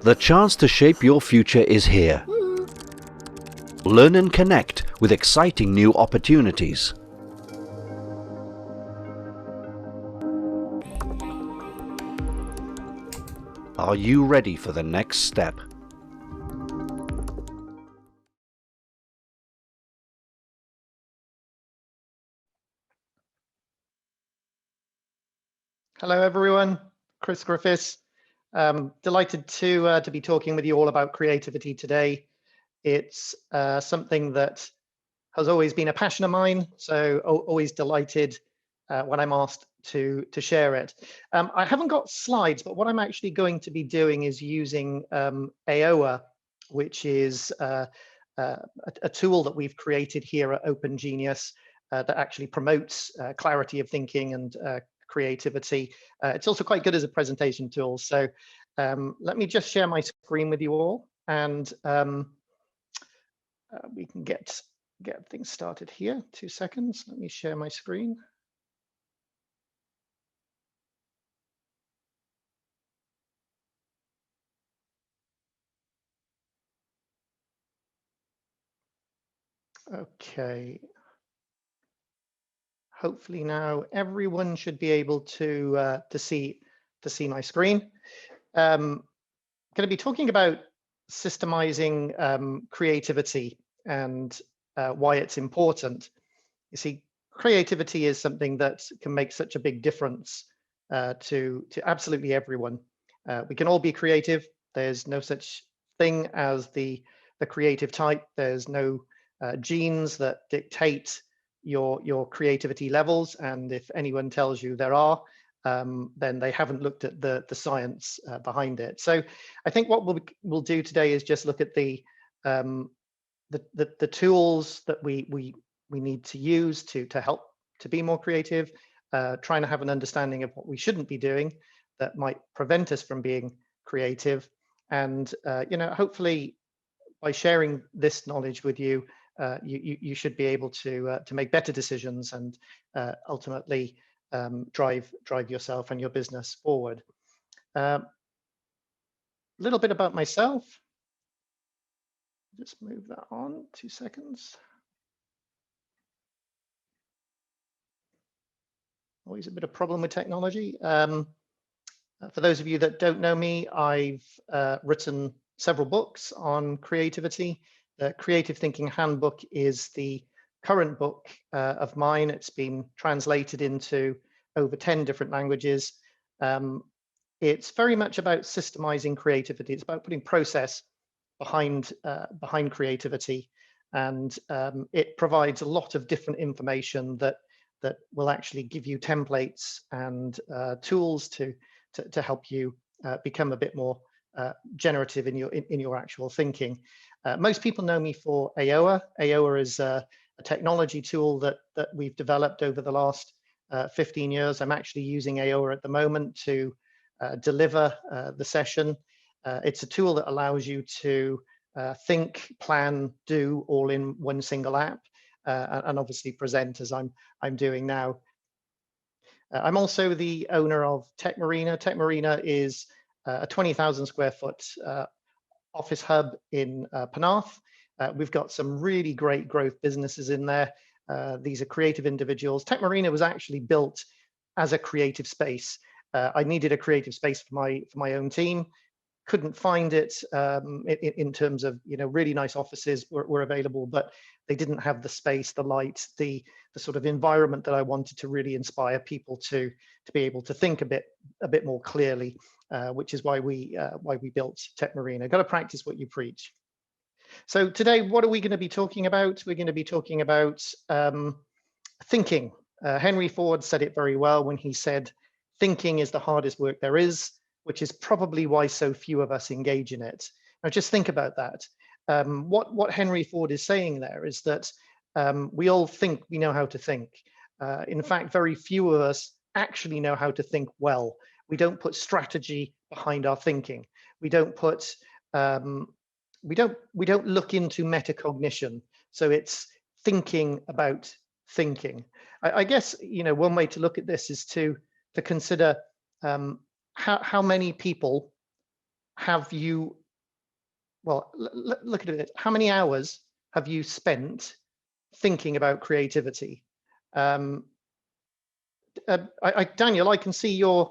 The chance to shape your future is here. Learn and connect with exciting new opportunities. Are you ready for the next step? Hello, everyone. Chris Griffiths. Delighted to be talking with you all about creativity today. It's something that has always been a passion of mine, so always delighted when I'm asked to share it. I haven't got slides, but what I'm actually going to be doing is using AOA, which is a tool that we've created here at Open Genius that actually promotes clarity of thinking and creativity. It's also quite good as a presentation tool. So let me just share my screen with you all, and we can get things started here. 2 seconds. Let me share my screen. Okay. Hopefully now everyone should be able to see my screen. Going to be talking about systemizing creativity and why it's important. You see, creativity is something that can make such a big difference to absolutely everyone. We can all be creative. There's no such thing as the creative type. There's no genes that dictate your creativity levels, and if anyone tells you there are, then they haven't looked at the science behind it. So I think what we'll do today is just look at the tools that we need to use to help to be more creative, trying to have an understanding of what we shouldn't be doing that might prevent us from being creative, and hopefully by sharing this knowledge with you, you should be able to make better decisions and ultimately drive yourself and your business forward. A little bit about myself. Just move that on 2 seconds. Always a bit of problem with technology. For those of you that don't know me, I've written several books on creativity. The Creative Thinking Handbook is the current book of mine. It's been translated into over 10 different languages. It's very much about systemizing creativity. It's about putting process behind creativity, and it provides a lot of different information that will actually give you templates and tools to help you become a bit more generative in your actual thinking. Most people know me for AOA. AOA is a technology tool that we've developed over the last 15 years. I'm actually using AOA at the moment to deliver the session. It's a tool that allows you to think, plan, do all in one single app, and obviously present as I'm doing now. I'm also the owner of Tech Marina. Tech Marina is a 20,000 square foot office hub in Penarth. We've got some really great growth businesses in there. These are creative individuals. Tech Marina was actually built as a creative space. I needed a creative space for my own team. Couldn't find it in terms of really nice offices were available, but they didn't have the space, the light, the sort of environment that I wanted to really inspire people to be able to think a bit more clearly, which is why we built Tech Marina. Got to practice what you preach. So today, what are we going to be talking about? We're going to be talking about thinking. Henry Ford said it very well when he said, "Thinking is the hardest work there is," which is probably why so few of us engage in it. Now, just think about that. What Henry Ford is saying there is that we all think we know how to think. In fact, very few of us actually know how to think well. We don't put strategy behind our thinking. We don't put we don't look into metacognition. So it's thinking about thinking. I guess one way to look at this is to consider how many people have you, well, look at it, how many hours have you spent thinking about creativity? Daniel, I can see you're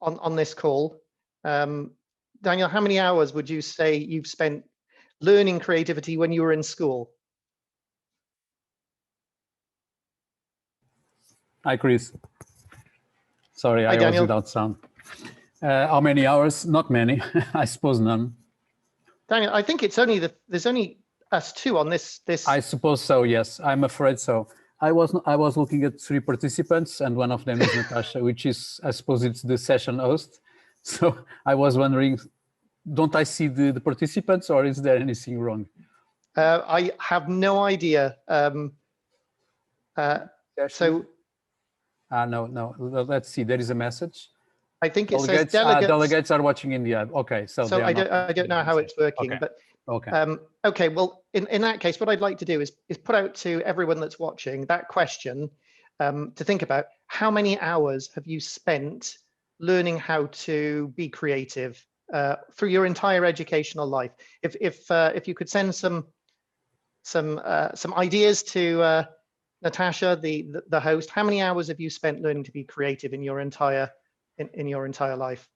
on this call. Daniel, how many hours would you say you've spent learning creativity when you were in school? Hi, Chris. Sorry, Hi, I Daniel. was without sound. How many hours? Not many. I suppose none. Daniel, I think it's only there's only us two on this. I suppose so. Yes, I'm afraid so. I was looking at 3 participants, and one of them is Natasha, which is, I suppose, it's the session host. So I was wondering, don't I see the participants, or is there anything wrong? I have no idea. So no. Let's see. There is a message. I think it Delegates, says delegates. Delegates are watching India. Okay, so I don't know how it's working, okay. but okay. Okay. Well, in that case, what I'd like to do is put out to everyone that's watching that question to think about: how many hours have you spent learning how to be creative through your entire educational life? If you could send some ideas to Natasha, the host, how many hours have you spent learning to be creative in your entire life?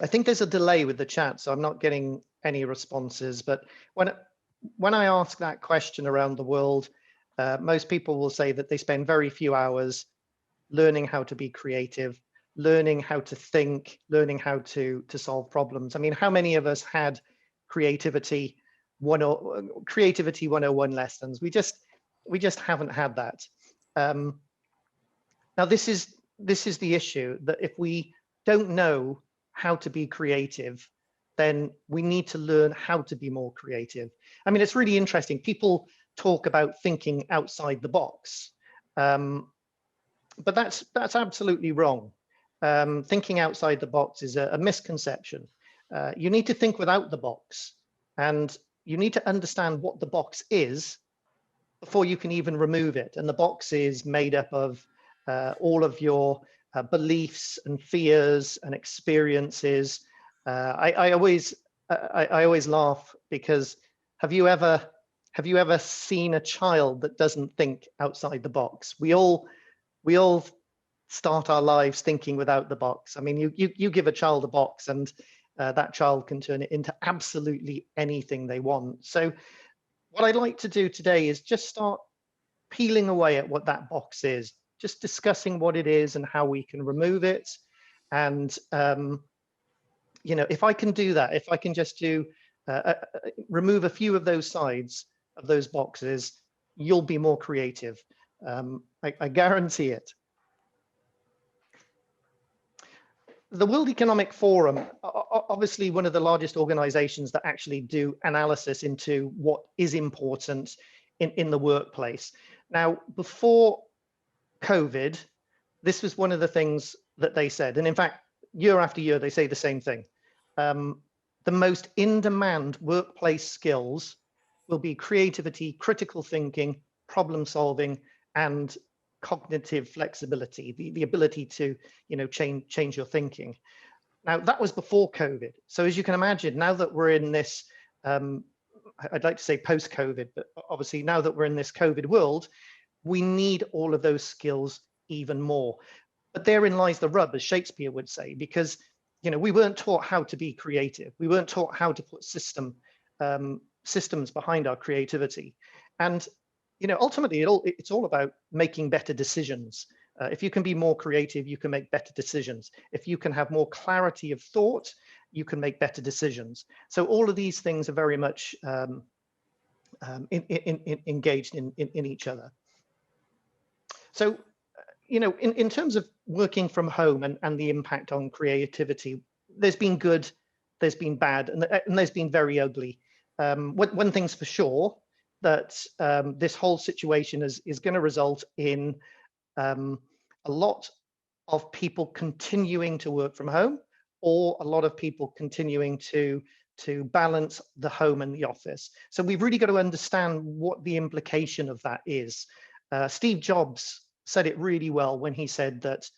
I think there's a delay with the chat, so I'm not getting any responses. But when I ask that question around the world, most people will say that they spend very few hours learning how to be creative, learning how to think, learning how to solve problems. I mean, how many of us had creativity 101 lessons? We just haven't had that. Now this is the issue, that if we don't know how to be creative, then we need to learn how to be more creative. I mean, it's really interesting. People talk about thinking outside the box, but that's absolutely wrong. Thinking outside the box is a misconception. You need to think without the box, and you need to understand what the box is before you can even remove it. And the box is made up of all of your beliefs and fears and experiences. I always laugh because have you ever seen a child that doesn't think outside the box? We all start our lives thinking without the box. I mean, you give a child a box and that child can turn it into absolutely anything they want. So what I'd like to do today is just start peeling away at what that box is, just discussing what it is and how we can remove it. And, you know, if I can do that, if I can just remove a few of those sides of those boxes, you'll be more creative. I guarantee it. The World Economic Forum, obviously one of the largest organizations that actually do analysis into what is important in the workplace. Now, before COVID, this was one of the things that they said. And in fact, year after year, they say the same thing. The most in-demand workplace skills will be creativity, critical thinking, problem solving, and cognitive flexibility, the ability to, you know, change your thinking. Now, that was before COVID. So as you can imagine, now that we're in this, I'd like to say post-COVID, but obviously now that we're in this COVID world, we need all of those skills even more. But therein lies the rub, as Shakespeare would say, because, you know, we weren't taught how to be creative. We weren't taught how to put systems behind our creativity. And, you know, ultimately, it's all about making better decisions. If you can be more creative, you can make better decisions. If you can have more clarity of thought, you can make better decisions. So all of these things are very much engaged in each other. So, you know, in terms of working from home and the impact on creativity, there's been good, there's been bad, and there's been very ugly. One thing's for sure, that this whole situation is going to result in a lot of people continuing to work from home, or a lot of people continuing to balance the home and the office. So we've really got to understand what the implication of that is. Steve Jobs said it really well when he said that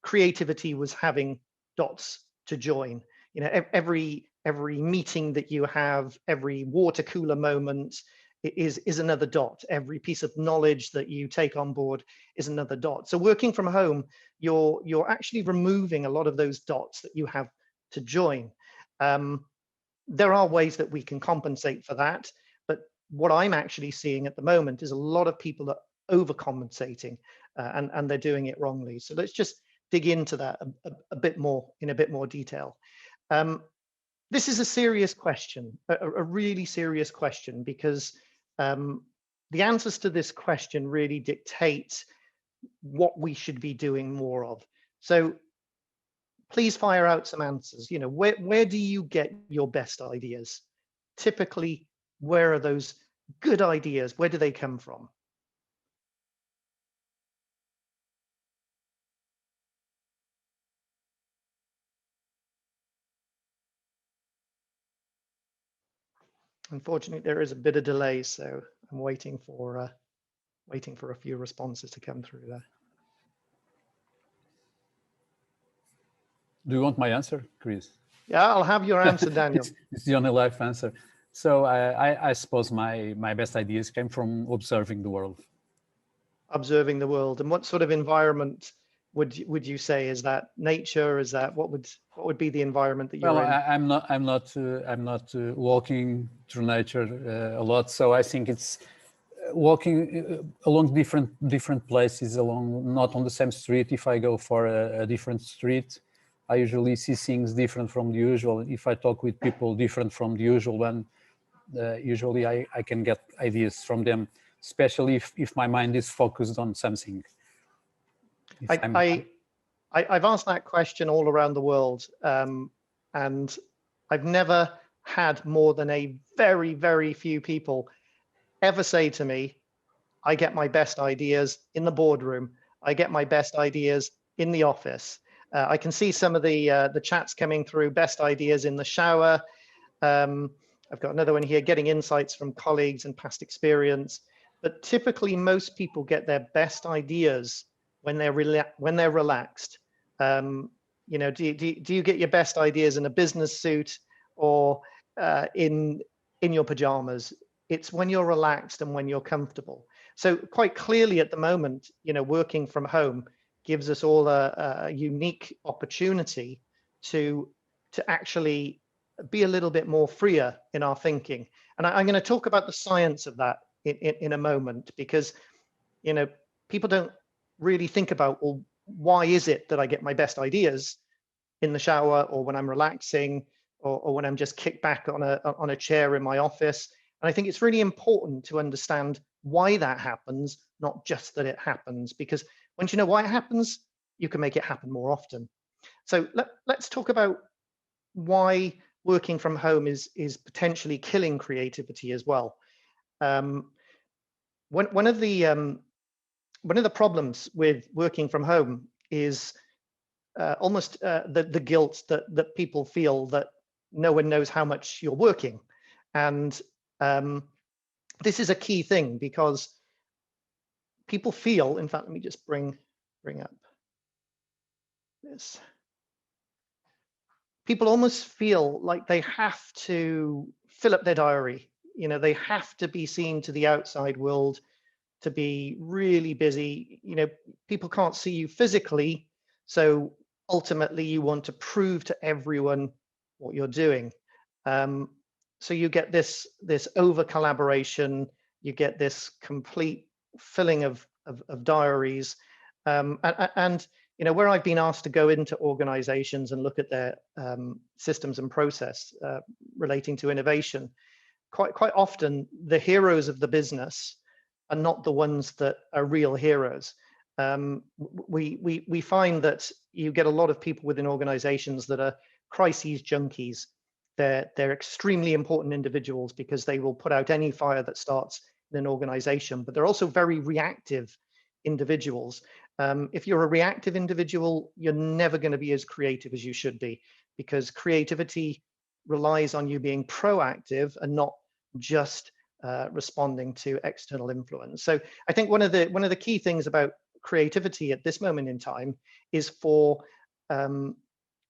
creativity was having dots to join. You know, every meeting that you have, every water cooler moment is another dot. Every piece of knowledge that you take on board is another dot. So working from home, you're actually removing a lot of those dots that you have to join. There are ways that we can compensate for that, but what I'm actually seeing at the moment is a lot of people are overcompensating, and they're doing it wrongly. So let's just dig into that a bit more in a bit more detail. This is a serious question, a really serious question, because the answers to this question really dictate what we should be doing more of. So please fire out some answers. You know, where do you get your best ideas? Typically, where are those good ideas? Where do they come from? Unfortunately, there is a bit of delay, so I'm waiting for a few responses to come through there. Do you want my answer, Chris? Yeah, I'll have your answer, Daniel. It's the only life answer. So I suppose my best ideas came from observing the world. Observing the world. And what sort of environment would you say? Is that nature? Is that what would be the environment that you're Well, in? I'm not walking through nature a lot, so I think it's walking along different places, along not on the same street. If I go for a different street, I usually see things different from the usual. If I talk with people different from the usual one, usually I can get ideas from them, especially if my mind is focused on something. I've asked that question all around the world, and I've never had more than a very, very few people ever say to me, I get my best ideas in the boardroom. I get my best ideas in the office. I can see some of the chats coming through, best ideas in the shower. I've got another one here, getting insights from colleagues and past experience. But typically, most people get their best ideas when they're relaxed. You know, do you get your best ideas in a business suit or in your pajamas? It's when you're relaxed and when you're comfortable. So quite clearly at the moment, you know, working from home gives us all a unique opportunity to actually be a little bit more freer in our thinking. And I'm going to talk about the science of that in a moment, because, you know, people don't really think about, well, why is it that I get my best ideas in the shower or when I'm relaxing or when I'm just kicked back on a chair in my office? And I think it's really important to understand why that happens, not just that it happens, because once you know why it happens, you can make it happen more often. So let's talk about why working from home is potentially killing creativity as well. One of the problems with working from home is almost the guilt that people feel that no one knows how much you're working. And this is a key thing, because people feel, in fact, let me just bring up this. People almost feel like they have to fill up their diary. You know, they have to be seen to the outside world to be really busy. You know, people can't see you physically, so ultimately you want to prove to everyone what you're doing. So you get this over collaboration, you get this complete filling of diaries, and you know, where I've been asked to go into organizations and look at their systems and process relating to innovation, quite often the heroes of the business are not the ones that are real heroes. We find that you get a lot of people within organizations that are crises junkies. They're extremely important individuals because they will put out any fire that starts in an organization, but they're also very reactive individuals. If you're a reactive individual, you're never going to be as creative as you should be, because creativity relies on you being proactive and not just responding to external influence. So I think one of the key things about creativity at this moment in time is for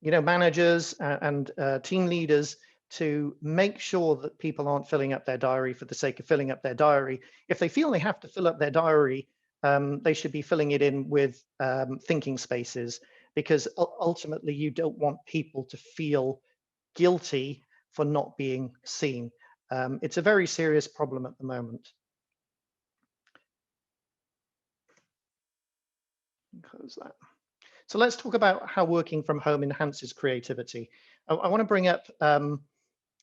managers and team leaders to make sure that people aren't filling up their diary for the sake of filling up their diary. If they feel they have to fill up their diary, they should be filling it in with thinking spaces, because ultimately you don't want people to feel guilty for not being seen. It's a very serious problem at the moment. Close that. So let's talk about how working from home enhances creativity. I want to bring up, in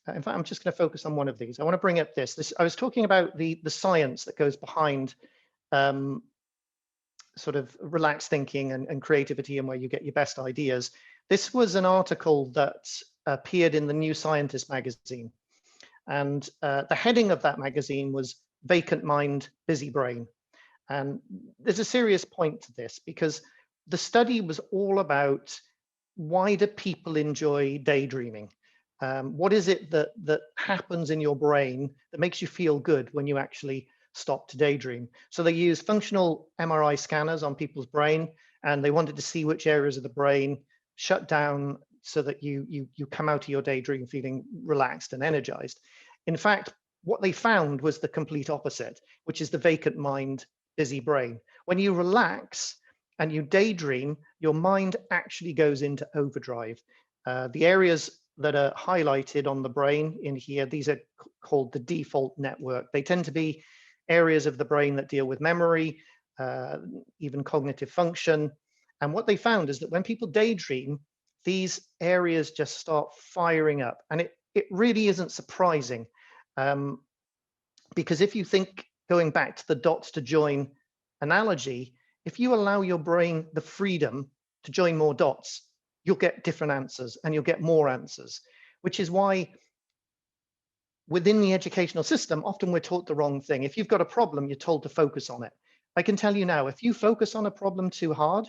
fact, I'm just going to focus on one of these. I want to bring up this. I was talking about the science that goes behind sort of relaxed thinking and creativity and where you get your best ideas. This was an article that appeared in the New Scientist magazine. And the heading of that magazine was Vacant Mind, Busy Brain. And there's a serious point to this, because the study was all about, why do people enjoy daydreaming? What is it that happens in your brain that makes you feel good when you actually stop to daydream? So they used functional MRI scanners on people's brain, and they wanted to see which areas of the brain shut down so that you come out of your daydream feeling relaxed and energized. In fact, what they found was the complete opposite, which is the vacant mind, busy brain. When you relax and you daydream, your mind actually goes into overdrive. The areas that are highlighted on the brain in here, these are called the default network. They tend to be areas of the brain that deal with memory, even cognitive function. And what they found is that when people daydream, these areas just start firing up. And it really isn't surprising, because if you think, going back to the dots to join analogy, if you allow your brain the freedom to join more dots, you'll get different answers and you'll get more answers, which is why within the educational system, often we're taught the wrong thing. If you've got a problem, you're told to focus on it. I can tell you now, if you focus on a problem too hard,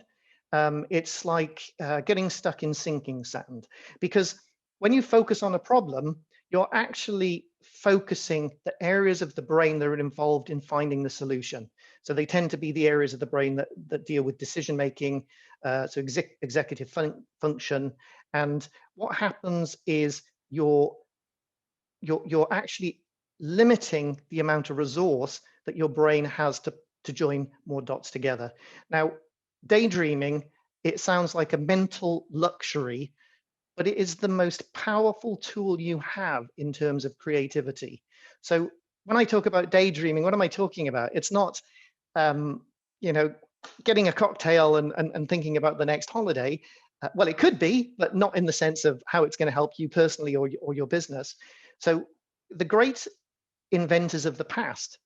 it's like getting stuck in sinking sand, because when you focus on a problem, you're actually focusing the areas of the brain that are involved in finding the solution. So they tend to be the areas of the brain that deal with decision making, so executive function. And what happens is you're actually limiting the amount of resource that your brain has to join more dots together. Now, daydreaming, it sounds like a mental luxury, but it is the most powerful tool you have in terms of creativity. So when I talk about daydreaming, what am I talking about? It's not, getting a cocktail and thinking about the next holiday. Well, it could be, but not in the sense of how it's going to help you personally or your business. So the great inventors of the past,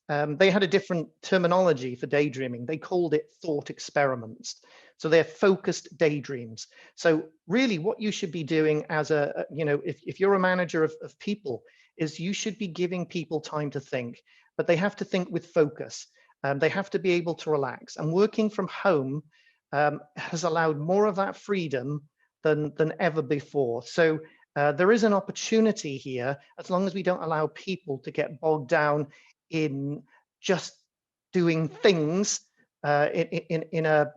they had a different terminology for daydreaming. They called it thought experiments. So they're focused daydreams. So really what you should be doing as if you're a manager of people, is you should be giving people time to think, but they have to think with focus. They have to be able to relax. And working from home has allowed more of that freedom than ever before. So there is an opportunity here, as long as we don't allow people to get bogged down in just doing things in a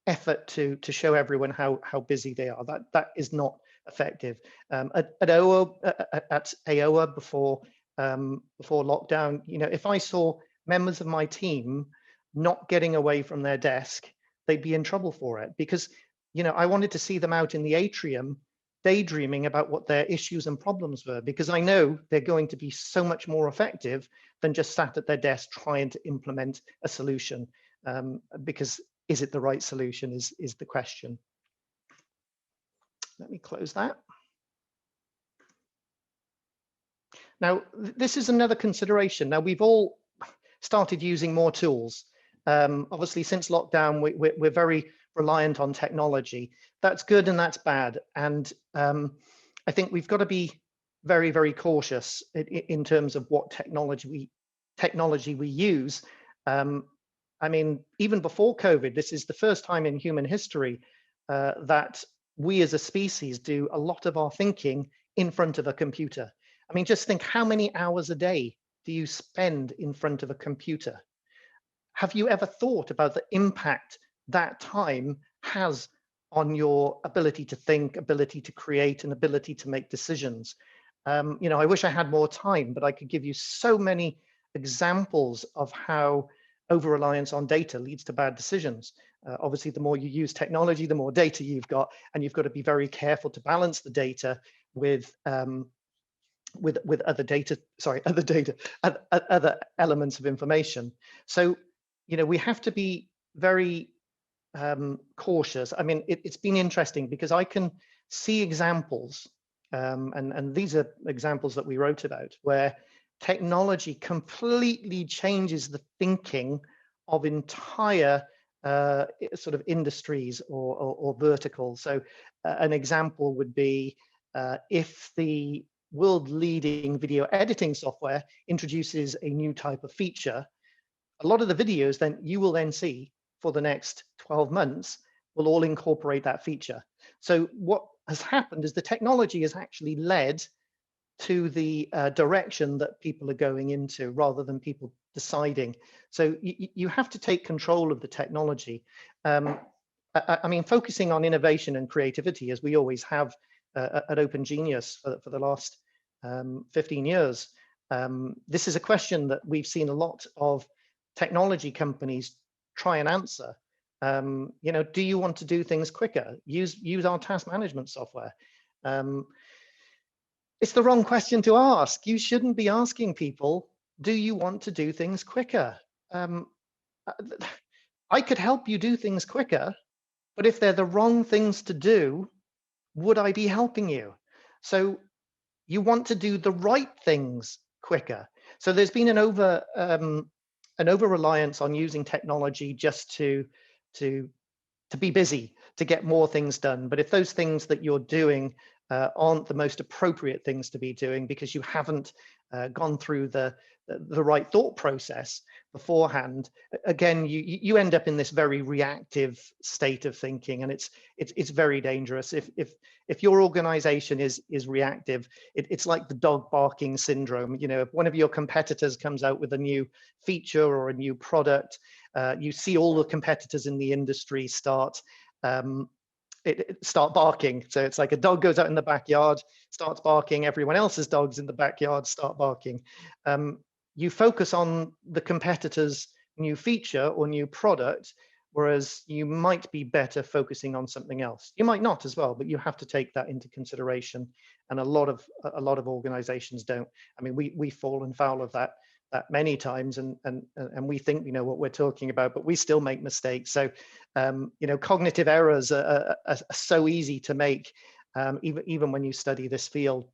effort to show everyone how busy they are. That is not effective. At AOA before lockdown, if I saw members of my team not getting away from their desk, they'd be in trouble for it, because I wanted to see them out in the atrium daydreaming about what their issues and problems were, because I know they're going to be so much more effective than just sat at their desk trying to implement a solution, because is it the right solution is the question. Let me close that. Now, this is another consideration. Now, we've all started using more tools. Obviously, since lockdown, we're very reliant on technology. That's good and that's bad. And I think we've got to be very, very cautious in terms of what technology we use. And I mean, even before COVID, this is the first time in human history that we as a species do a lot of our thinking in front of a computer. I mean, just think, how many hours a day do you spend in front of a computer? Have you ever thought about the impact that time has on your ability to think, ability to create, and ability to make decisions? You know, I wish I had more time, but I could give you so many examples of how over-reliance on data leads to bad decisions. Obviously, the more you use technology, the more data you've got, and you've got to be very careful to balance the data with other elements of information. So, you know, we have to be very cautious. I mean, it's been interesting because I can see examples, and these are examples that we wrote about, where technology completely changes the thinking of entire sort of industries or verticals. So an example would be if the world leading video editing software introduces a new type of feature, a lot of the videos then you will then see for the next 12 months will all incorporate that feature. So what has happened is the technology has actually led to the direction that people are going into rather than people deciding. So you have to take control of the technology. I mean, focusing on innovation and creativity, as we always have at Open Genius for the last 15 years. This is a question that we've seen a lot of technology companies try and answer. You know, do you want to do things quicker? Use our task management software. It's the wrong question to ask. You shouldn't be asking people, do you want to do things quicker? I could help you do things quicker, but if they're the wrong things to do, would I be helping you? So you want to do the right things quicker. So there's been an over-reliance on using technology just to be busy, to get more things done. But if those things that you're doing aren't the most appropriate things to be doing because you haven't gone through the right thought process beforehand, again, you end up in this very reactive state of thinking, and it's very dangerous. If your organization is reactive, it's like the dog barking syndrome. You know, if one of your competitors comes out with a new feature or a new product, you see all the competitors in the industry start barking. So it's like a dog goes out in the backyard, starts barking, everyone else's dogs in the backyard start barking. You focus on the competitor's new feature or new product, whereas you might be better focusing on something else. You might not as well, but you have to take that into consideration. And a lot of organizations don't. I mean, we've fallen foul of that many times, and we think we know what we're talking about, but we still make mistakes. So you know, cognitive errors are so easy to make, even when you study this field.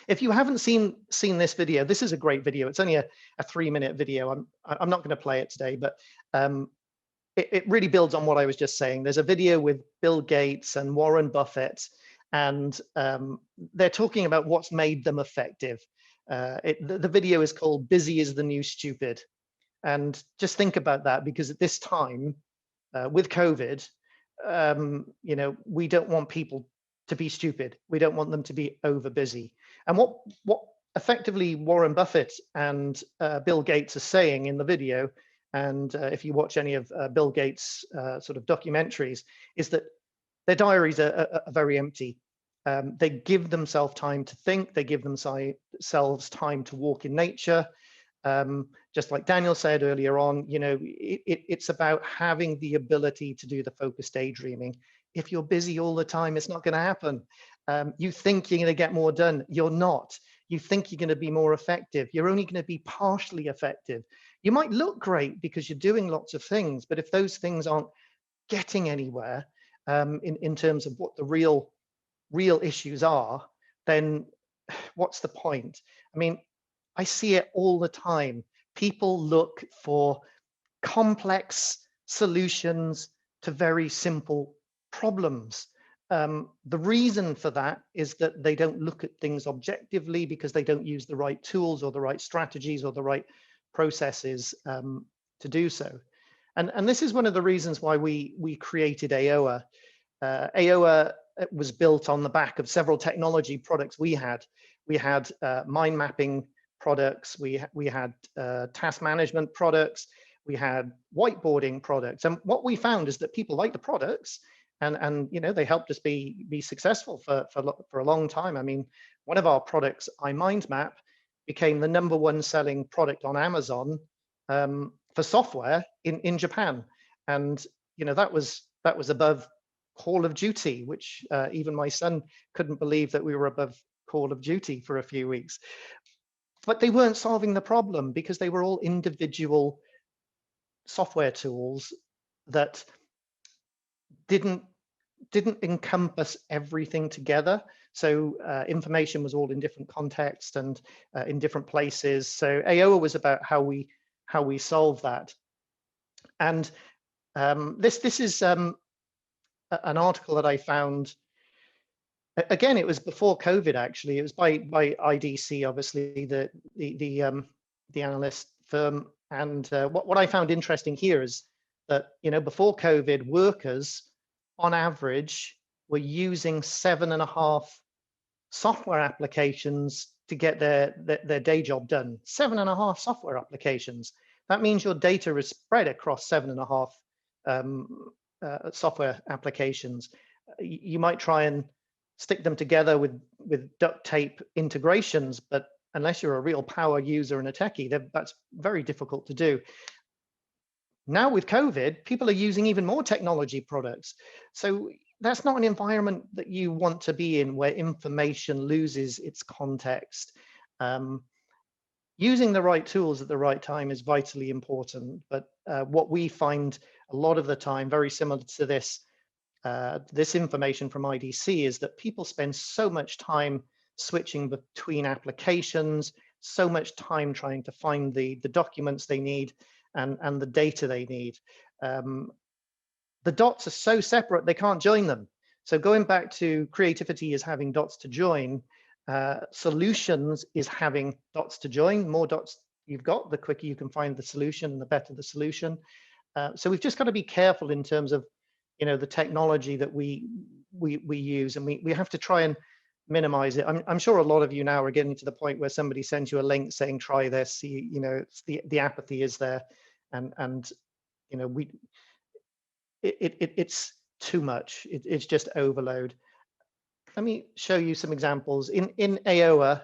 If you haven't seen this video, this is a great video. It's only a 3-minute video. I'm not going to play it today, but it really builds on what I was just saying. There's a video with Bill Gates and Warren Buffett, and they're talking about what's made them effective. The video is called "Busy is the New Stupid," and just think about that, because at this time with COVID, you know, we don't want people to be stupid. We don't want them to be over busy. And what effectively Warren Buffett and Bill Gates are saying in the video, and if you watch any of Bill Gates' sort of documentaries, is that their diaries are very empty. They give themselves time to think. They give themselves time to walk in nature. Just like Daniel said earlier on, you know, it's about having the ability to do the focused daydreaming. If you're busy all the time, it's not going to happen. You think you're going to get more done. You're not. You think you're going to be more effective. You're only going to be partially effective. You might look great because you're doing lots of things, but if those things aren't getting anywhere in terms of what the real issues are, then what's the point? I mean, I see it all the time. People look for complex solutions to very simple problems. The reason for that is that they don't look at things objectively because they don't use the right tools or the right strategies or the right processes to do so. And this is one of the reasons why we created AOA. AOA was built on the back of several technology products we had. We had mind mapping products, we had task management products, we had whiteboarding products. And what we found is that people like the products, and you know, they helped us be successful for a long time. I mean, one of our products, iMindMap, became the #1 selling product on Amazon for software in Japan. And you know, that was above Call of Duty, which even my son couldn't believe that we were above Call of Duty for a few weeks. But they weren't solving the problem because they were all individual software tools that didn't encompass everything together. So information was all in different contexts and in different places. So AOA was about how we solve that. And this is an article that I found. Again, it was before COVID. Actually, it was by IDC, obviously the analyst firm. And what I found interesting here is that, you know, before COVID, workers on average were using 7.5 software applications to get their day job done. 7.5 software applications. That means your data is spread across 7.5 software applications. You might try and stick them together with duct tape integrations, but unless you're a real power user and a techie, that's very difficult to do. Now with COVID, people are using even more technology products. So that's not an environment that you want to be in, where information loses its context. Using the right tools at the right time is vitally important. But what we find a lot of the time, very similar to this information from IDC, is that people spend so much time switching between applications, so much time trying to find the documents they need and the data they need. The dots are so separate, they can't join them. So going back to creativity is having dots to join, solutions is having dots to join. The more dots you've got, the quicker you can find the solution, the better the solution. So we've just got to be careful in terms of, you know, the technology that we use, and we have to try and minimize it. I'm sure a lot of you now are getting to the point where somebody sends you a link saying try this. You know, it's the apathy is there, and you know, it's too much. It's just overload. Let me show you some examples in AOA.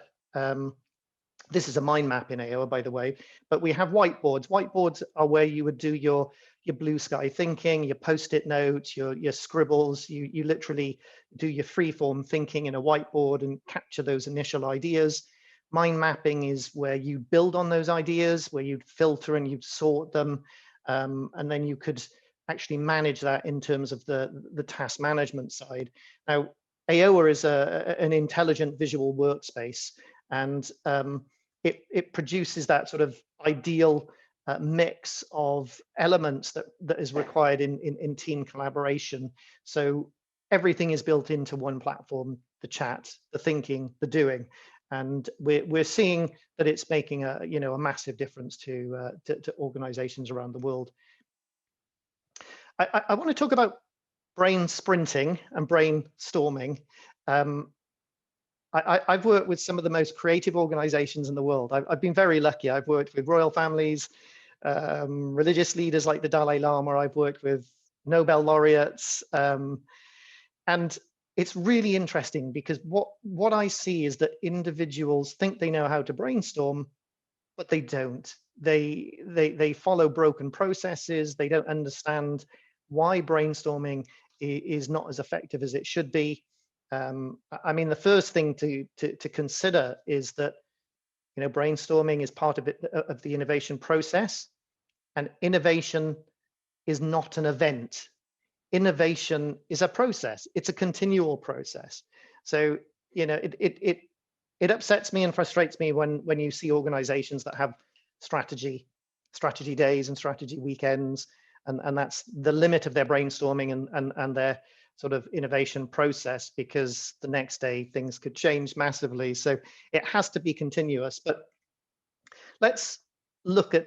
This is a mind map in AOA, by the way, but we have whiteboards. Whiteboards are where you would do your blue sky thinking, your post-it notes, your scribbles. You literally do your free-form thinking in a whiteboard and capture those initial ideas. Mind mapping is where you build on those ideas, where you filter and you sort them, and then you could actually manage that in terms of the task management side. Now, AOA is an intelligent visual workspace, and it produces that sort of ideal mix of elements that is required in team collaboration. So everything is built into one platform: the chat, the thinking, the doing, and we're seeing that it's making a massive difference to organizations around the world. I want to talk about brain sprinting and brainstorming. I've worked with some of the most creative organizations in the world. I've been very lucky. I've worked with royal families, religious leaders like the Dalai Lama. I've worked with Nobel laureates. And it's really interesting because what I see is that individuals think they know how to brainstorm, but they don't. They follow broken processes. They don't understand why brainstorming is not as effective as it should be. I mean, the first thing to consider is that, you know, brainstorming is part of the innovation process, and innovation is not an event. Innovation is a process. It's a continual process. So, you know, it upsets me and frustrates me when you see organizations that have strategy days and strategy weekends, and that's the limit of their brainstorming and their sort of innovation process, because the next day things could change massively. So it has to be continuous. But let's look at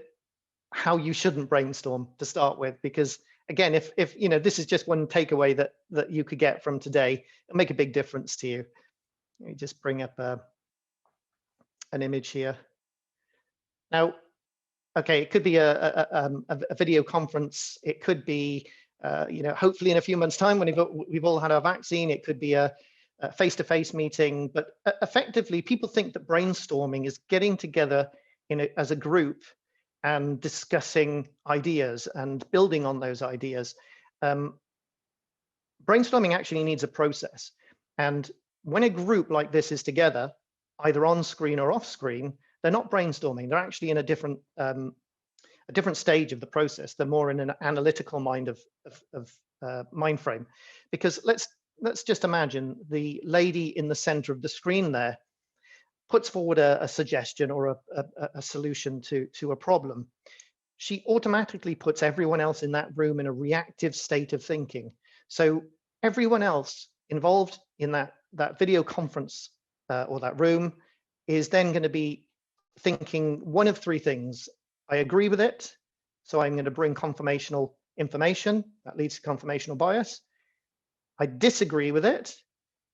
how you shouldn't brainstorm to start with, because again, if you know, this is just one takeaway that you could get from today, it'll make a big difference to you. Let me just bring up an image here. Now, okay, it could be a video conference. It could be, you know, hopefully in a few months' time when we've all had our vaccine. It could be a face-to-face meeting. But effectively, people think that brainstorming is getting together as a group and discussing ideas and building on those ideas. Brainstorming actually needs a process. And when a group like this is together, either on screen or off screen, they're not brainstorming. They're actually in a different stage of the process. They're more in an analytical mind mind frame. Because let's just imagine the lady in the center of the screen there puts forward a suggestion or a solution to a problem. She automatically puts everyone else in that room in a reactive state of thinking. So everyone else involved in that video conference or that room is then going to be thinking one of three things. I agree with it, so I'm going to bring confirmational information. That leads to confirmational bias. I disagree with it,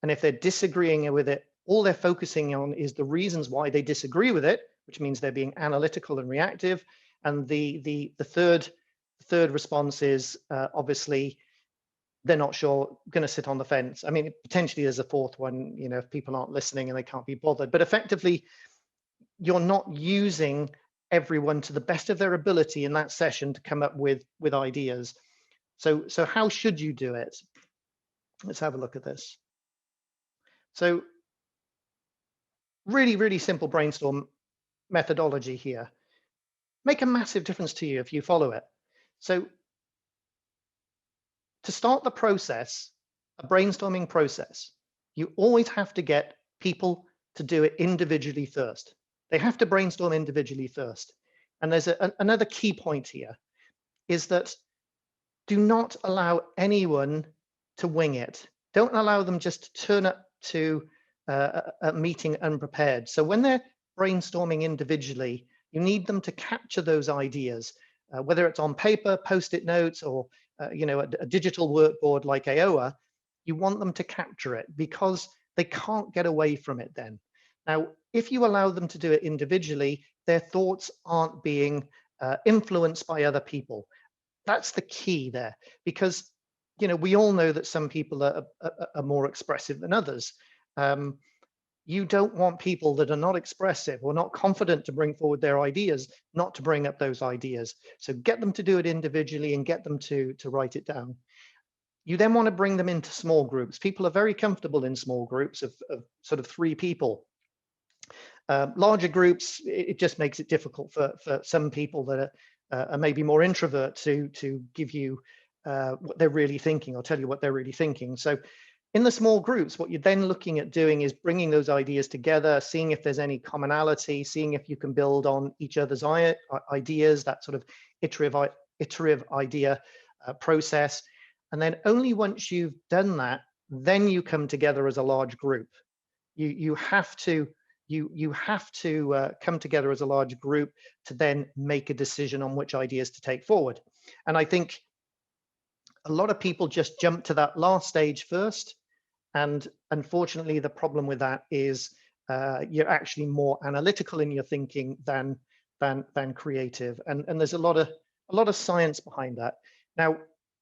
and if they're disagreeing with it, all they're focusing on is the reasons why they disagree with it, which means they're being analytical and reactive. And the third response is obviously they're not sure, going to sit on the fence. I mean, potentially there's a fourth one, you know, if people aren't listening and they can't be bothered. But effectively, you're not using everyone to the best of their ability in that session to come up with ideas. So how should you do it? Let's have a look at this. So really simple brainstorm methodology here. Make a massive difference to you if you follow it. So to start the process, a brainstorming process, you always have to get people to do it individually first. They have to brainstorm individually first. And there's another key point here, is that do not allow anyone to wing it. Don't allow them just to turn up to a meeting unprepared. So when they're brainstorming individually, you need them to capture those ideas, whether it's on paper, post-it notes, or you know, a digital workboard like AOA. You want them to capture it because they can't get away from it then. Now, if you allow them to do it individually, their thoughts aren't being influenced by other people. That's the key there, because you know, we all know that some people are more expressive than others. You don't want people that are not expressive or not confident to bring forward their ideas, not to bring up those ideas. So get them to do it individually and get them to write it down. You then want to bring them into small groups. People are very comfortable in small groups of sort of 3 people. Larger groups, it just makes it difficult for some people that are maybe more introvert to give you what they're really thinking or tell you what they're really thinking. So in the small groups, what you're then looking at doing is bringing those ideas together, seeing if there's any commonality, seeing if you can build on each other's ideas, that sort of iterative idea process. And then only once you've done that, then you come together as a large group. You have to come together as a large group to then make a decision on which ideas to take forward. And I think a lot of people just jump to that last stage first. And unfortunately, the problem with that is you're actually more analytical in your thinking than creative. And there's a lot of science behind that. Now,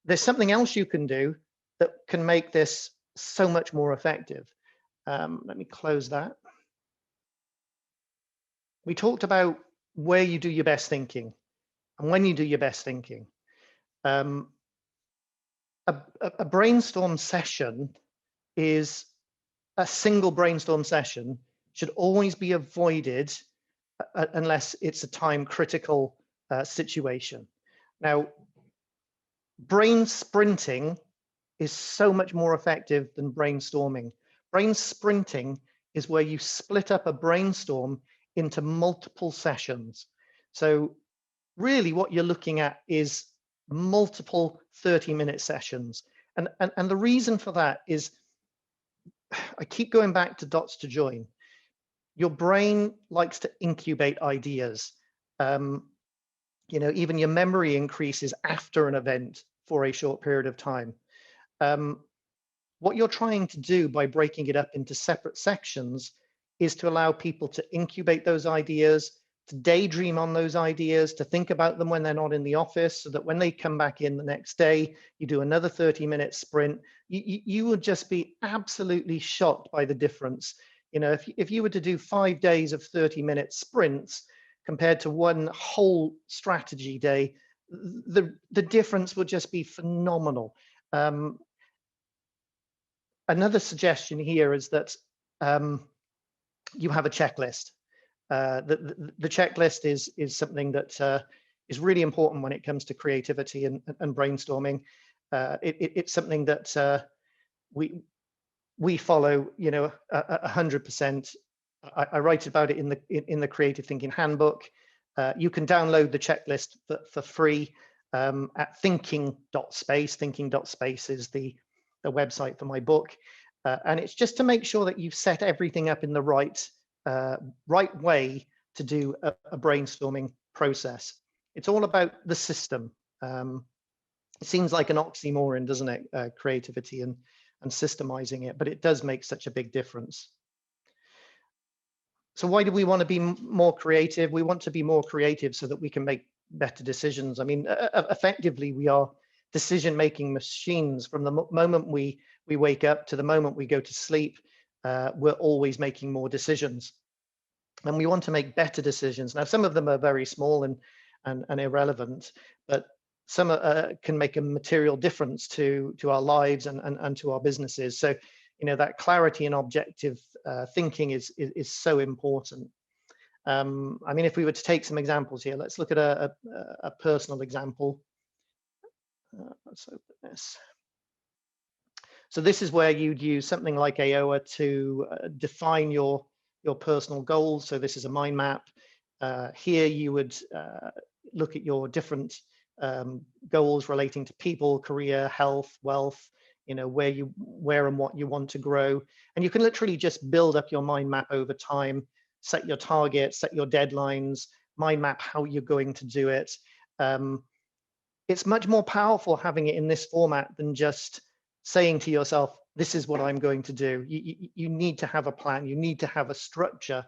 there's something else you can do that can make this so much more effective. Let me close that. We talked about where you do your best thinking and when you do your best thinking. A brainstorm session is a single brainstorm session should always be avoided unless it's a time critical situation. Now, brain sprinting is so much more effective than brainstorming. Brain sprinting is where you split up a brainstorm into multiple sessions. So really what you're looking at is multiple 30-minute sessions. And the reason for that is, I keep going back to dots to join. Your brain likes to incubate ideas. even your memory increases after an event for a short period of time. What you're trying to do by breaking it up into separate sections is to allow people to incubate those ideas, to daydream on those ideas, to think about them when they're not in the office, so that when they come back in the next day, you do another 30-minute sprint. You will just be absolutely shocked by the difference. If you were to do 5 days of 30-minute sprints compared to one whole strategy day, the difference would just be phenomenal. Another suggestion here is that you have a checklist. The checklist is something that is really important when it comes to creativity and brainstorming. It's something that we follow, 100%. I write about it in the Creative Thinking Handbook. You can download the checklist for free at thinking.space. Thinking.space is the website for my book, and it's just to make sure that you've set everything up in the right way to do a brainstorming process. It's all about the system. It seems like an oxymoron, doesn't it? Creativity and systemizing it, but it does make such a big difference. So why do we want to be more creative? We want to be more creative so that we can make better decisions. I mean, effectively, we are decision-making machines. From the moment we wake up to the moment we go to sleep, we're always making more decisions, and we want to make better decisions. Now, some of them are very small and irrelevant, but some can make a material difference to our lives and to our businesses. So, that clarity and objective thinking is so important. I mean, if we were to take some examples here, let's look at a personal example. Let's open this. So this is where you'd use something like AOA to define your personal goals. So this is a mind map. Here you would look at your different goals relating to people, career, health, wealth, where and what you want to grow. And you can literally just build up your mind map over time, set your targets, set your deadlines, mind map how you're going to do it. It's much more powerful having it in this format than just saying to yourself, this is what I'm going to do. You need to have a plan, you need to have a structure,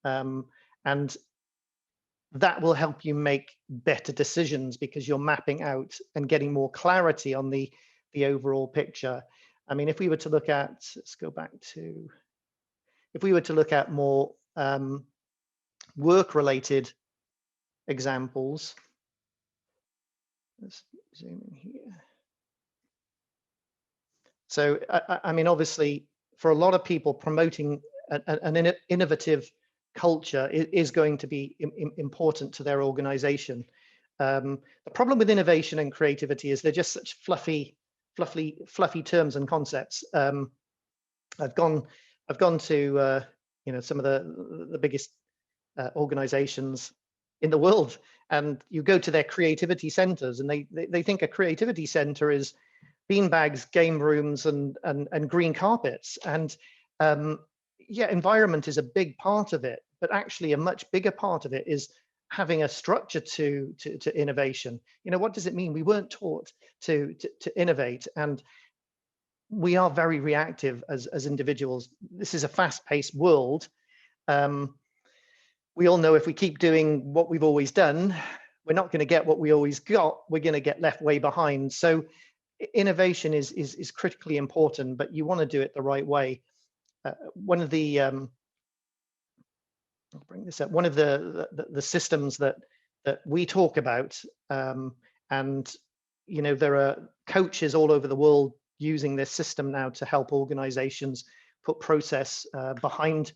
and that will help you make better decisions because you're mapping out and getting more clarity on the overall picture. I mean, if we were to look at, let's go back to, if we were to look at more work-related examples, let's zoom in here. So, I mean, obviously, for a lot of people, promoting an innovative culture is going to be important to their organization. The problem with innovation and creativity is they're just such fluffy terms and concepts. I've gone to some of the biggest organizations in the world, and you go to their creativity centers, and they think a creativity center is beanbags, game rooms, and green carpets. And yeah, environment is a big part of it, but actually a much bigger part of it is having a structure to innovation. What does it mean? We weren't taught to innovate, and we are very reactive as individuals. This is a fast-paced world. We all know if we keep doing what we've always done, we're not going to get what we always got. We're going to get left way behind. So innovation is critically important, but you want to do it the right way. One of the I'll bring this up. One of the systems that we talk about, and there are coaches all over the world using this system now to help organizations put process behind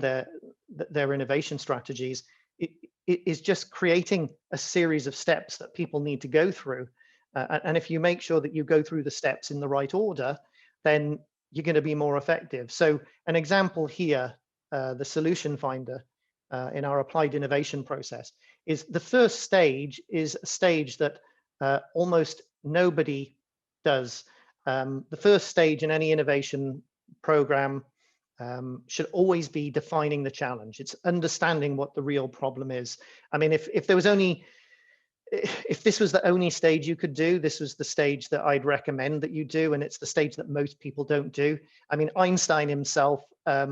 their innovation strategies. It is just creating a series of steps that people need to go through. And if you make sure that you go through the steps in the right order, then you're going to be more effective. So an example here, the solution finder in our applied innovation process, is the first stage is a stage that almost nobody does. The first stage in any innovation program should always be defining the challenge. It's understanding what the real problem is. I mean, if there was only if this was the only stage you could do, this was the stage that I'd recommend that you do, and it's the stage that most people don't do. I mean, Einstein himself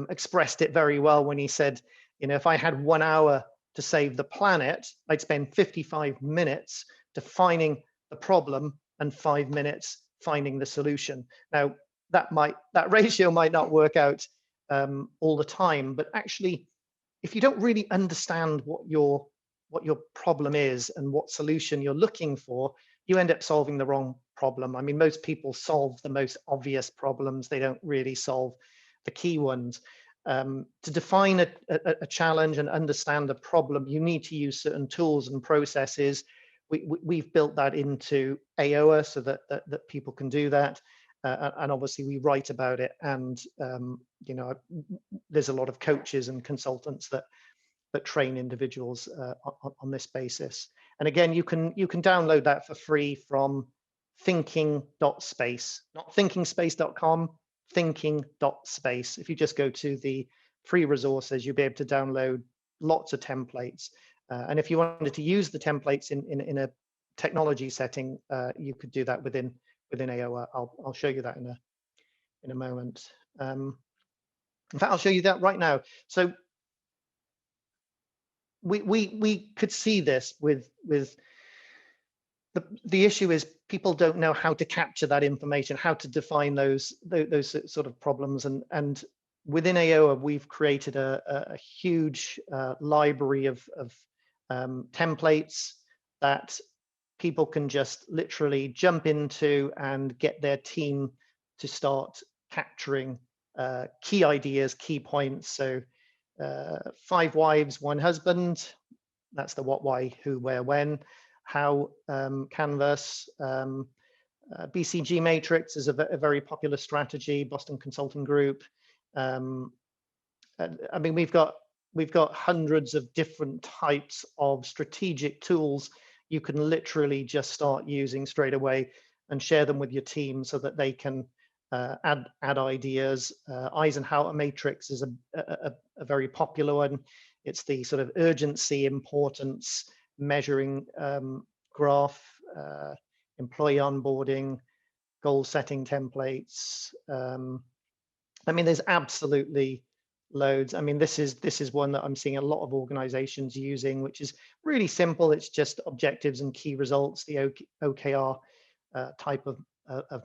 expressed it very well when he said, you know, if I had 1 hour to save the planet, I'd spend 55 minutes defining the problem and 5 minutes finding the solution. Now, that ratio might not work out all the time, but actually, if you don't really understand what your problem is and what solution you're looking for, you end up solving the wrong problem. I mean, most people solve the most obvious problems. They don't really solve the key ones. To define a challenge and understand a problem, you need to use certain tools and processes. We've built that into AOA so that people can do that. And obviously we write about it, and you know, there's a lot of coaches and consultants that train individuals on this basis. And again, you can download that for free from thinking.space, not thinkingspace.com, thinking.space. If you just go to the free resources, you'll be able to download lots of templates. And if you wanted to use the templates in a technology setting, you could do that within AOA. I'll show you that in a moment. In fact, I'll show you that right now. So we could see this with the issue is people don't know how to capture that information, how to define those sort of problems, and within AOA we've created a huge library of templates that people can just literally jump into and get their team to start capturing key ideas, key points. So 5 wives, 1 husband. That's the what, why, who, where, when. How, Canvas. BCG Matrix is a very popular strategy. Boston Consulting Group. I mean, we've got hundreds of different types of strategic tools you can literally just start using straight away and share them with your team so that they can add ideas. Eisenhower Matrix is a very popular one. It's the sort of urgency, importance, measuring graph, employee onboarding, goal setting templates. I mean, there's absolutely loads. I mean, this is one that I'm seeing a lot of organizations using, which is really simple. It's just objectives and key results, the OKR type of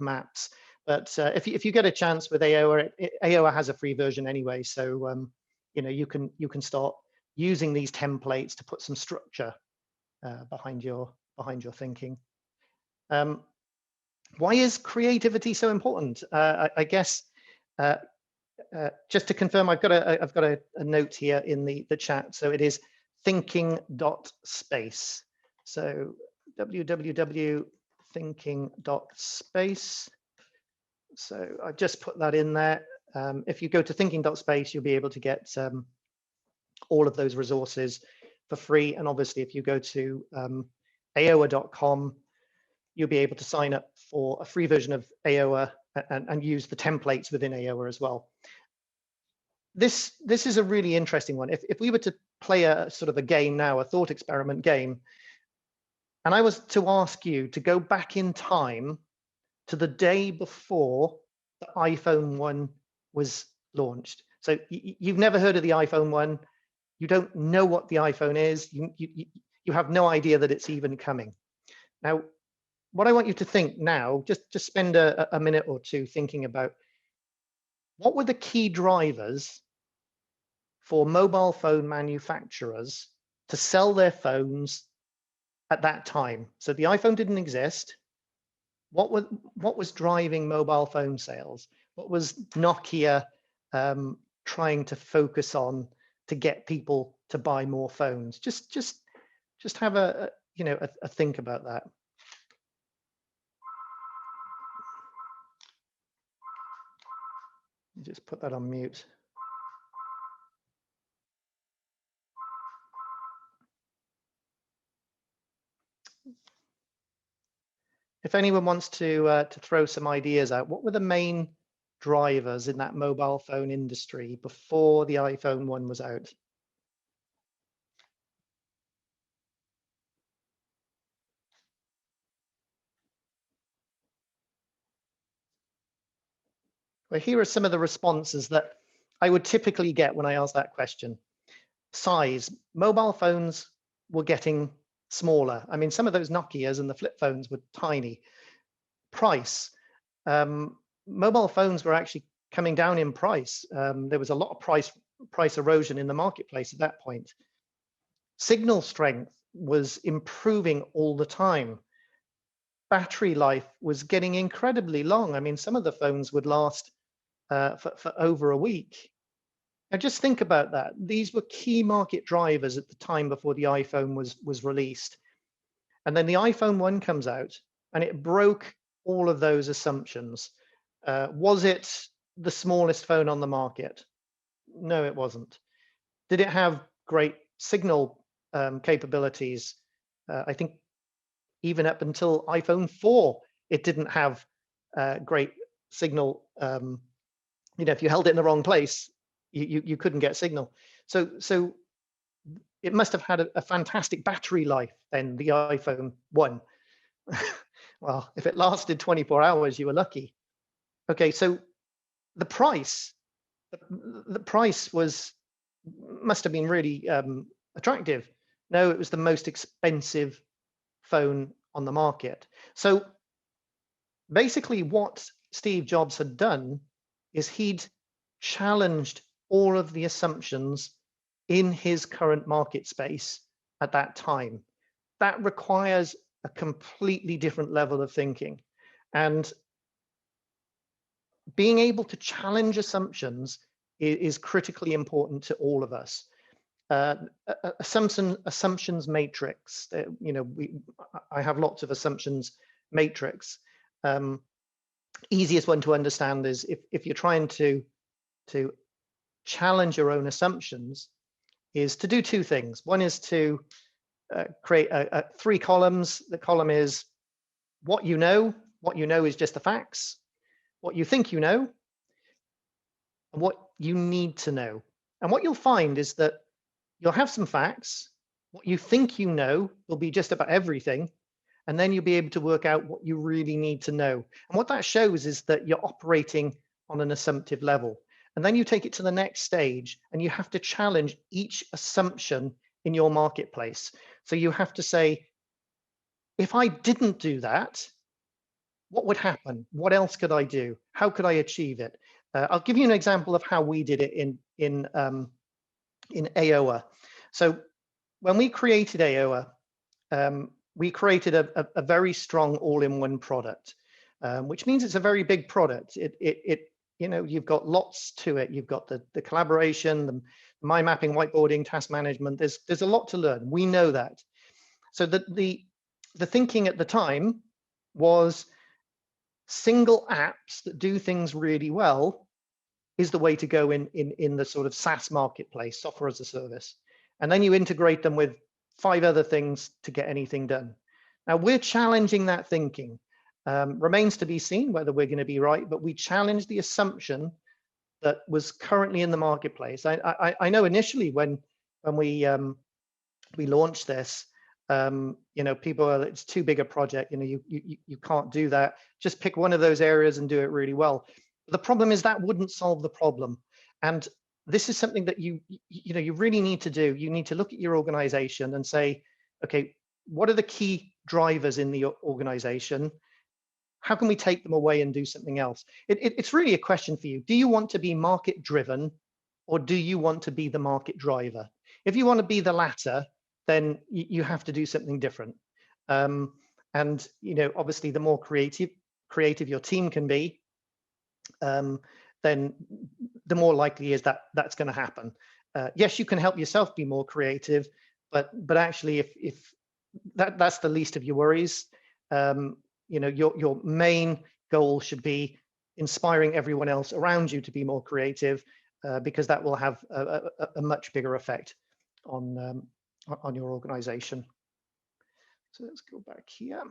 maps. But if you get a chance with AOA, AOA has a free version anyway, so you know, you can start using these templates to put some structure behind your thinking. Why is creativity so important? I guess just to confirm, I've got a note here in the chat. So it is thinking.space. So www.thinking.space. So I've just put that in there. If you go to thinking.space, you'll be able to get all of those resources for free. And obviously, if you go to aoa.com, you'll be able to sign up for a free version of AOA and use the templates within AOA as well. This is a really interesting one. If we were to play a sort of a game now, a thought experiment game, and I was to ask you to go back in time to the day before the iPhone 1 was launched. So you've never heard of the iPhone 1. You don't know what the iPhone is. You have no idea that it's even coming. Now, what I want you to think now, just spend a minute or two thinking about what were the key drivers for mobile phone manufacturers to sell their phones at that time. So the iPhone didn't exist. What was driving mobile phone sales? What was Nokia trying to focus on to get people to buy more phones? Just have a think about that. Just put that on mute. If anyone wants to throw some ideas out, what were the main drivers in that mobile phone industry before the iPhone 1 was out? Well, here are some of the responses that I would typically get when I ask that question. Size, mobile phones were getting smaller. I mean, some of those Nokias and the flip phones were tiny. Price, mobile phones were actually coming down in price. There was a lot of price erosion in the marketplace at that point. Signal strength was improving all the time. Battery life was getting incredibly long. I mean, some of the phones would last for over a week. Now, just think about that. These were key market drivers at the time before the iPhone was released. And then the iPhone 1 comes out and it broke all of those assumptions. Was it the smallest phone on the market? No, it wasn't. Did it have great signal capabilities? I think even up until iPhone 4, it didn't have great signal. If you held it in the wrong place, you couldn't get signal. So it must have had a fantastic battery life then, the iPhone 1. Well, if it lasted 24 hours, you were lucky. Okay, so the price must have been really attractive. No, it was the most expensive phone on the market. So basically what Steve Jobs had done is he'd challenged all of the assumptions in his current market space at that time. That requires a completely different level of thinking. And being able to assumptions is critically important to all of us. Assumptions matrix. I have lots of assumptions matrix. Easiest one to understand is if you're trying to challenge your own assumptions, is to do two things. One is to create 3 columns. The column is what you know. What you know is just the facts. What you think you know, and what you need to know. And what you'll find is that you'll have some facts. What you think you know will be just about everything. And then you'll be able to work out what you really need to know. And what that shows is that you're operating on an assumptive level. And then you take it to the next stage and you have to challenge each assumption in your marketplace. So you have to say, if I didn't do that, what would happen? What else could I do? How could I achieve it? I'll give you an example of how we did it in AOA. So when we created AOA, we created a very strong all-in-one product, which means it's a very big product. You've got lots to it. You've got the collaboration, the mind mapping, whiteboarding, task management. There's a lot to learn. We know that. So the thinking at the time was single apps that do things really well is the way to go in the sort of SaaS marketplace, software as a service. And then you integrate them with 5 other things to get anything done. Now we're challenging that thinking. Remains to be seen whether we're going to be right, but we challenge the assumption that was currently in the marketplace. I know initially when we launched this, people are, it's too big a project. You can't do that. Just pick one of those areas and do it really well. The problem is that wouldn't solve the problem. And this is something that you really need to do. You need to look at your organization and say, okay, what are the key drivers in the organization? How can we take them away and do something else? It's really a question for you. Do you want to be market driven or do you want to be the market driver? If you want to be the latter, then you have to do something different. And obviously the more creative your team can be, then the more likely is that that's going to happen. Yes, you can help yourself be more creative, but actually if that's the least of your worries. Your main goal should be inspiring everyone else around you to be more creative, because that will have a much bigger effect on your organization. So let's go back here.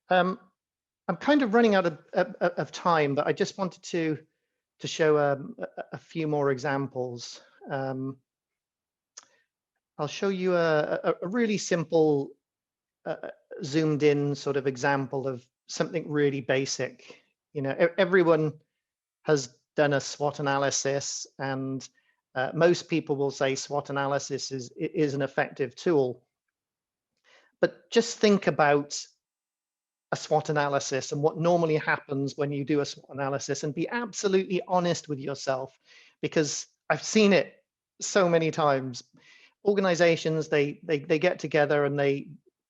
I'm kind of running out of time, but I just wanted to show a few more examples. I'll show you a really simple zoomed in sort of example of something really basic. Everyone has done a SWOT analysis, and most people will say SWOT analysis is an effective tool. But just think about a SWOT analysis and what normally happens when you do a SWOT analysis, and be absolutely honest with yourself, because I've seen it so many times. Organizations, they get together and they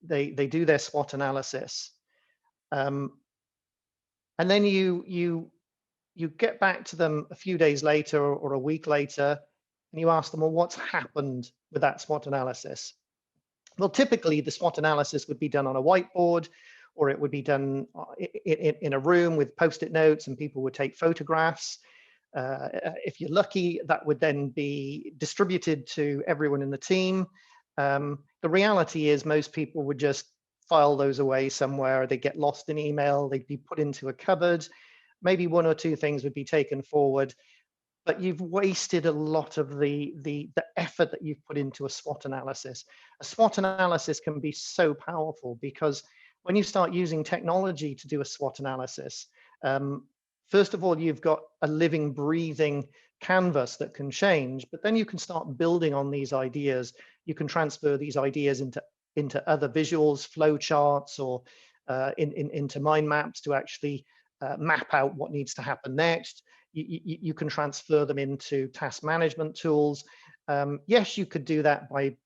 do their SWOT analysis, and then you get back to them a few days later or a week later, and you ask them, well, what's happened with that SWOT analysis? Well, typically the SWOT analysis would be done on a whiteboard, or it would be done in a room with Post-it notes, and people would take photographs. If you're lucky, that would then be distributed to everyone in the team. The reality is most people would just file those away somewhere. They'd get lost in email, they'd be put into a cupboard. Maybe one or two things would be taken forward, but you've wasted a lot of the effort that you've put into a SWOT analysis. A SWOT analysis can be so powerful, because when you start using technology to do a SWOT analysis, first of all, you've got a living, breathing canvas that can change, but then you can start building on these ideas. You can transfer these ideas into other visuals, flow charts, or into mind maps to actually map out what needs to happen next. You can transfer them into task management tools. Yes, you could do that by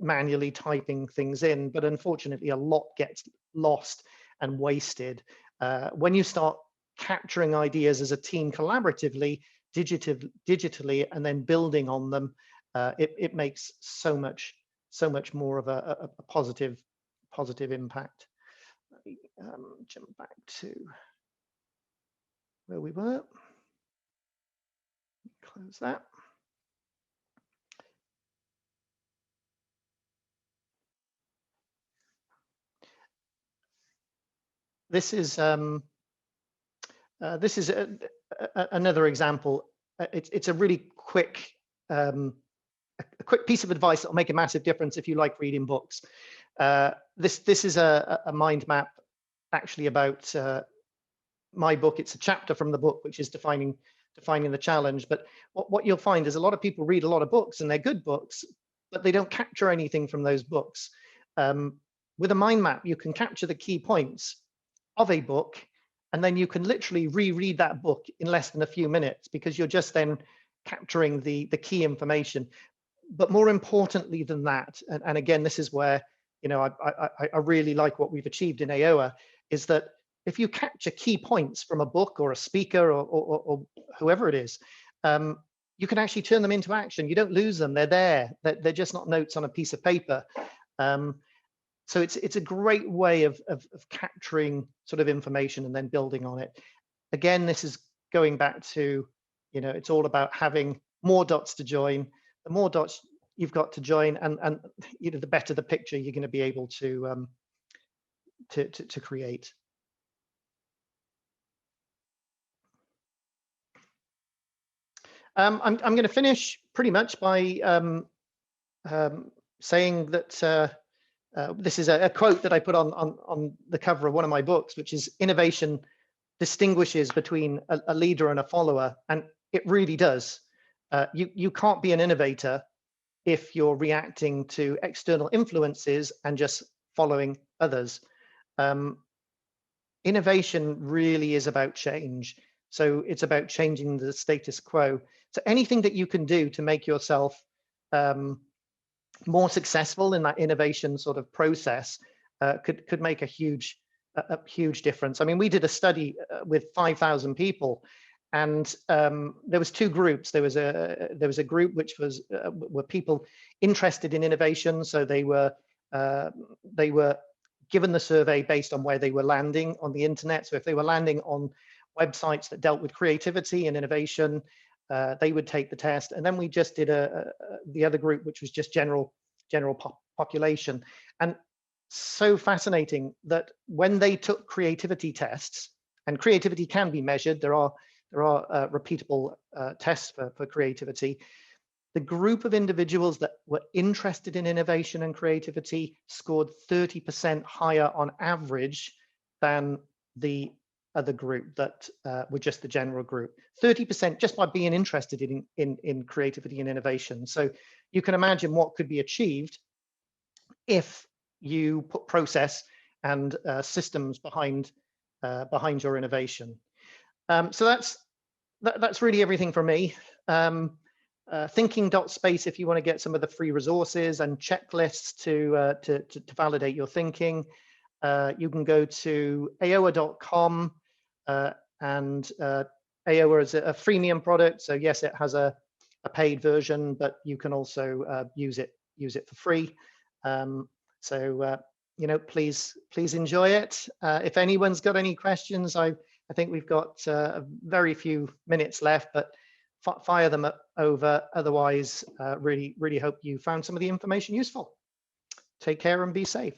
manually typing things in, but unfortunately a lot gets lost and wasted. When you start capturing ideas as a team collaboratively, digitally, and then building on them, it makes so much more of a positive impact. Let me jump back to where we were. Close that. This is another example. It's a really quick a quick piece of advice that will make a massive difference if you like reading books. This is a mind map actually about my book. It's a chapter from the book, which is defining the challenge. But what you'll find is a lot of people read a lot of books, and they're good books, but they don't capture anything from those books. With a mind map, you can capture the key points of a book, and then you can literally reread that book in less than a few minutes, because you're just then capturing the key information. But more importantly than that, and again, this is where I really like what we've achieved in AOA, is that if you capture key points from a book or a speaker or whoever it is, you can actually turn them into action. You don't lose them. They're there. They're just not notes on a piece of paper. So it's a great way of capturing sort of information and then building on it. Again, this is going back to, it's all about having more dots to join. The more dots you've got to join, and the better the picture you're going to be able to create. I'm going to finish pretty much by saying that this is a quote that I put on the cover of one of my books, which is, innovation distinguishes between a leader and a follower. And it really does. You can't be an innovator if you're reacting to external influences and just following others. Innovation really is about change. So it's about changing the status quo. So anything that you can do to make yourself more successful in that innovation sort of process could make a huge difference. I mean, we did a study with 5,000 people, and there was two groups. There was a group which were people interested in innovation. So they were given the survey based on where they were landing on the internet. So if they were landing on websites that dealt with creativity and innovation, they would take the test. And then we just did the other group, which was just general population. And so fascinating that when they took creativity tests, and creativity can be measured, there are repeatable tests for creativity. The group of individuals that were interested in innovation and creativity scored 30% higher on average than the other group that were just the general group. 30% just by being interested in creativity and innovation. So you can imagine what could be achieved if you put process and systems behind your innovation. So that's really everything from me. Thinking.space if you want to get some of the free resources and checklists to validate your thinking. You can go to aoa.com, and AOA is a freemium product. So yes, it has a paid version, but you can also use it for free. You know, please enjoy it. If anyone's got any questions, I think we've got very few minutes left, but fire them over. Otherwise, really hope you found some of the information useful. Take care and be safe.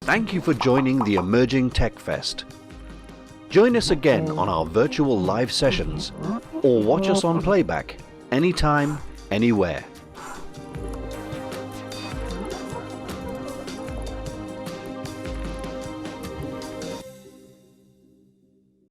Thank you for joining the Emerging Tech Fest. Join us again on our virtual live sessions or watch us on playback anytime, anywhere.